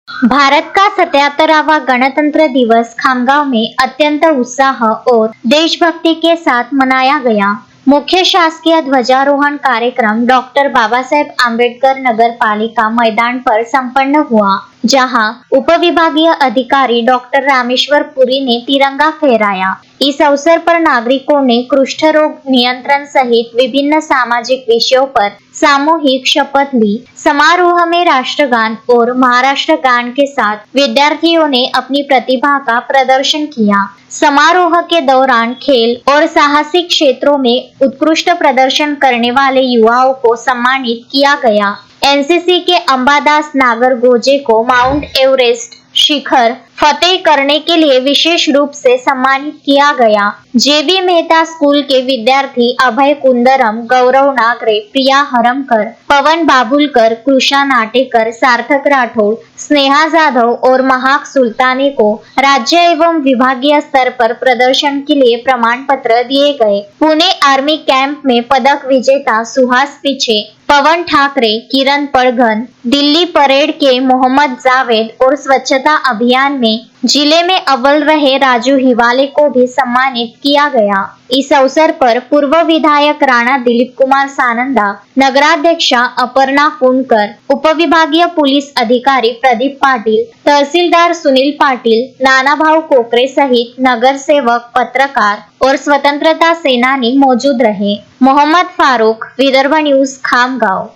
भारत का 77वां गणतंत्र दिवस खामगांव में अत्यंत उत्साह और देशभक्ति के साथ मनाया गया। मुख्य शासकीय ध्वजारोहण कार्यक्रम डॉक्टर बाबा साहेब आम्बेडकर नगर पालिका मैदान पर संपन्न हुआ, जहां उपविभागीय अधिकारी डॉक्टर रामेश्वर पुरी ने तिरंगा फहराया। इस अवसर पर नागरिकों ने कुष्ठ रोग नियंत्रण सहित विभिन्न सामाजिक विषयों पर सामूहिक शपथ ली। समारोह में राष्ट्रगान और महाराष्ट्र गान के साथ विद्यार्थियों ने अपनी प्रतिभा का प्रदर्शन किया। समारोह के दौरान खेल और साहसिक क्षेत्रों में उत्कृष्ट प्रदर्शन करने वाले युवाओं को सम्मानित किया गया। एनसीसी के अंबादास नागरगोजे को माउंट एवरेस्ट शिखर फतेह करने के लिए विशेष रूप से सम्मानित किया गया। जेबी मेहता स्कूल के विद्यार्थी अभय कुंदरम, गौरव नागरे, प्रिया हरमकर, पवन बाबुलकर, कृषा नाटेकर, सार्थक राठौड़, स्नेहा जाधव और महाक सुल्ताने को राज्य एवं विभागीय स्तर पर प्रदर्शन के लिए प्रमाण पत्र दिए गए। पुणे आर्मी कैंप में पदक विजेता सुहास पिछे, पवन ठाकरे, किरण पड़घन, दिल्ली परेड के मोहम्मद जावेद और स्वच्छता अभियान में जिले में अव्वल रहे राजू हिवाले को भी सम्मानित किया गया। इस अवसर पर पूर्व विधायक राणा दिलीप कुमार सानंदा, नगराध्यक्षा अपर्णा कुंडकर, उपविभागीय पुलिस अधिकारी प्रदीप पाटिल, तहसीलदार सुनील पाटिल, नानाभाऊ कोकरे सहित नगर सेवक, पत्रकार और स्वतंत्रता सेनानी मौजूद रहे। मोहम्मद फारूक, विदर्भ न्यूज, खामगांव।